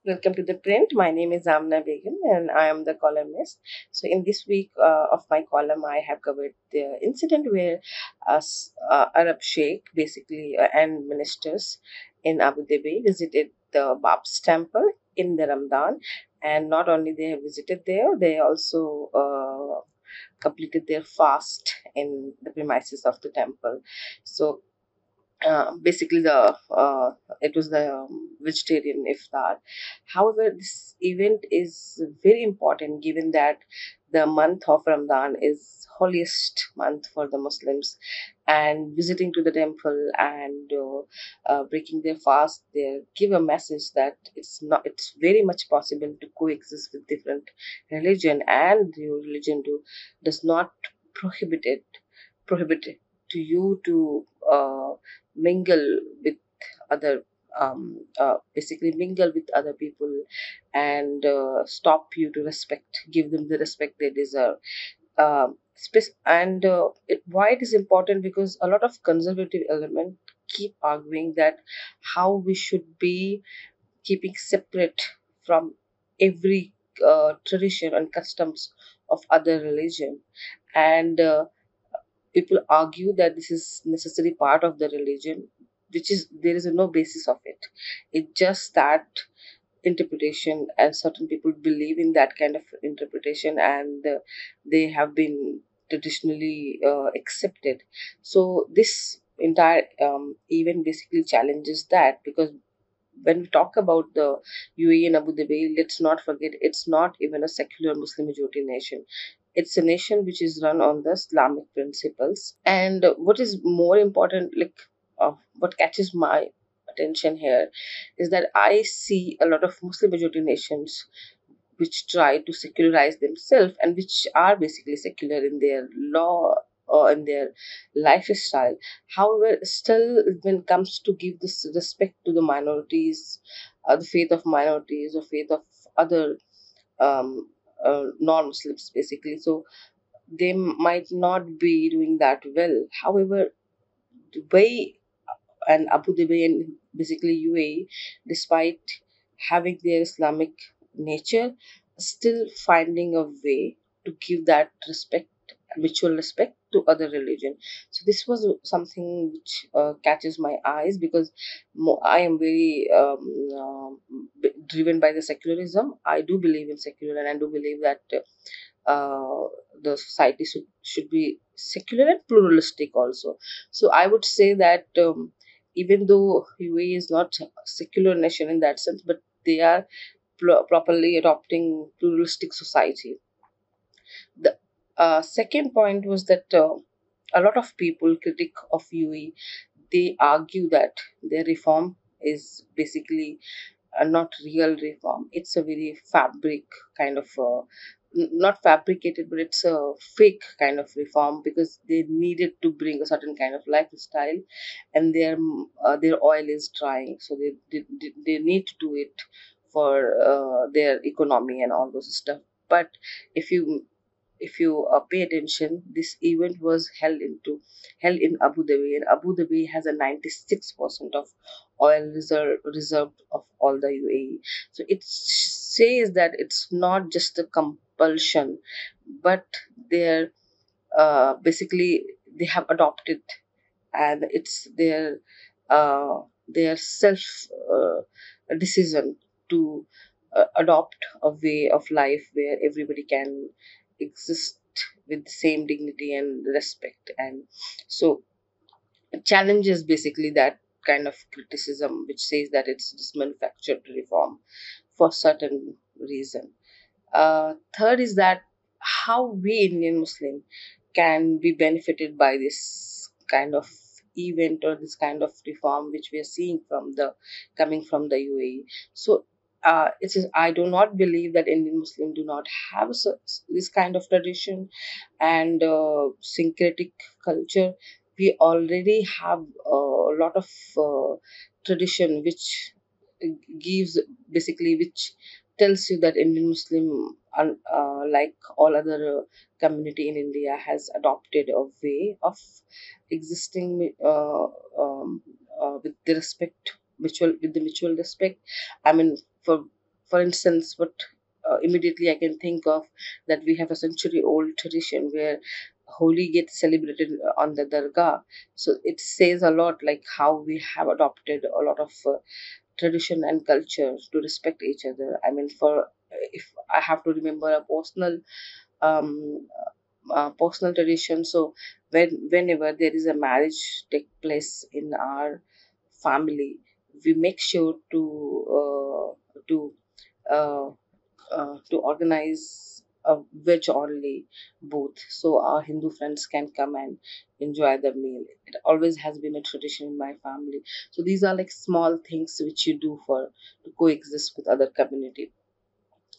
Welcome to the print. My name is Amna Begum and I am the columnist. So, in this week of my column, I have covered the incident where Arab Sheikh, basically, and ministers in Abu Dhabi visited the BAPS temple in the Ramadan. And not only they have visited there, they also completed their fast in the premises of the temple. So, basically it was the vegetarian iftar. However, this event is very important given that the month of Ramadan is holiest month for the Muslims, and visiting to the temple and breaking their fast there give a message that it's very much possible to coexist with different religion, and your religion does not prohibit it prohibit it to you to mingle with other basically mingle with other people, and stop you to give them the respect they deserve. Why it is important, because a lot of conservative element keep arguing that how we should be keeping separate from every tradition and customs of other religion, and people argue that this is necessary part of the religion, which is there is no basis of it. It's just that interpretation, and certain people believe in that kind of interpretation, and they have been traditionally accepted. So this entire event basically challenges that, because when we talk about the UAE and Abu Dhabi, let's not forget it's not even a secular Muslim majority nation. It's a nation which is run on the Islamic principles. And what is more important, what catches my attention here, is that I see a lot of Muslim majority nations which try to secularize themselves, and which are basically secular in their law or in their lifestyle. However, still, when it comes to give this respect to the minorities, the faith of minorities or faith of other non-Muslims, basically, so they might not be doing that well. However, Dubai and Abu Dhabi and basically UAE, despite having their Islamic nature, still finding a way to give that respect, mutual respect to other religion. So this was something which catches my eyes, because I am very driven by the secularism. I do believe in secular, and I do believe that the society should be secular and pluralistic also. So I would say that even though UAE is not a secular nation in that sense, but they are properly adopting pluralistic society. The second point was that a lot of people critic of UAE, they argue that their reform is basically not real reform. It's a very fabric kind of not fabricated, but it's a fake kind of reform, because they needed to bring a certain kind of lifestyle, and their oil is drying, so they need to do it for their economy and all those stuff. But if you pay attention, this event was held in Abu Dhabi, and Abu Dhabi has a 96% of oil reserved of all the UAE. So it says that it's not just a compulsion, but they're basically they have adopted, and it's their self decision to adopt a way of life where everybody can exist with the same dignity and respect. And so it challenges basically that kind of criticism which says that it's just manufactured reform for certain reason. Third is that how we Indian Muslim can be benefited by this kind of event or this kind of reform which we are seeing from the coming from the UAE. So it is, I do not believe that Indian Muslim do not have this kind of tradition and syncretic culture. We already have a lot of tradition which gives basically which tells you that Indian Muslim, like all other community in India, has adopted a way of existing with the mutual respect. I mean, for for instance, what immediately I can think of, that we have a century old tradition where Holi gets celebrated on the Dargah. So it says a lot, like how we have adopted a lot of tradition and culture to respect each other. I mean, for if I have to remember a um, personal tradition, so whenever there is a marriage take place in our family, we make sure uh, to organize a veg only booth, so our Hindu friends can come and enjoy the meal. It always has been a tradition in my family. So these are like small things which you do for to coexist with other community.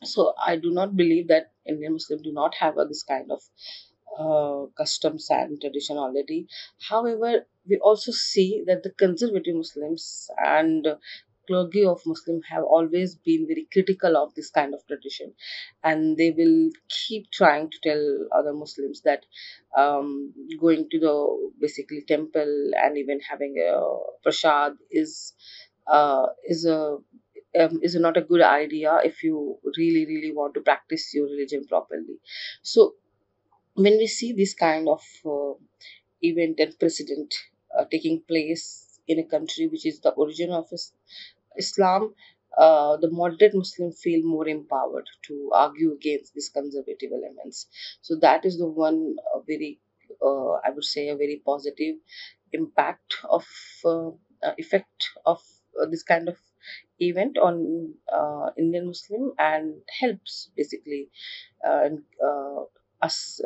So I do not believe that Indian Muslim do not have this kind of customs and tradition already. However, we also see that the conservative Muslims and clergy of Muslim have always been very critical of this kind of tradition, and they will keep trying to tell other Muslims that going to the basically temple and even having a prasad is not a good idea if you really want to practice your religion properly. So when we see this kind of event and precedent taking place in a country which is the origin of Islam, the moderate Muslim feel more empowered to argue against these conservative elements. So that is the one very, I would say, a very positive impact of effect of this kind of event on Indian Muslim, and helps basically and us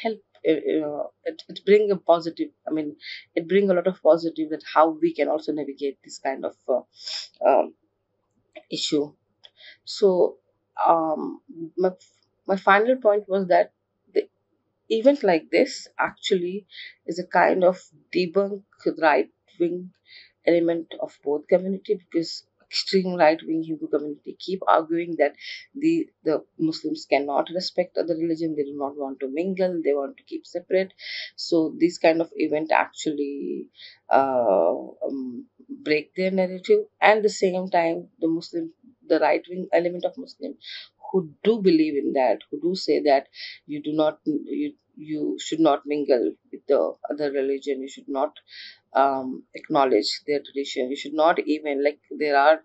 help it bring a positive, I mean, it bring a lot of positive, that how we can also navigate this kind of um, issue. So um, my, my final point was that the event like this actually is a kind of debunk right wing element of both community, because extreme right wing Hindu community keep arguing that the Muslims cannot respect other religion, they do not want to mingle, they want to keep separate. So this kind of event actually break their narrative. And the same time, the right wing element of Muslim who do believe in that, who do say that you should not mingle with the other religion, you should not acknowledge their tradition, you should not even, like, there are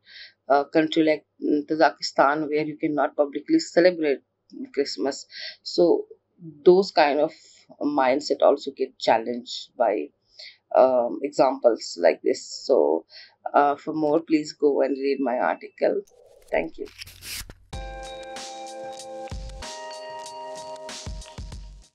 country like Tajikistan where you cannot publicly celebrate Christmas. So those kind of mindset also get challenged by examples like this. So for more, please go and read my article. Thank you.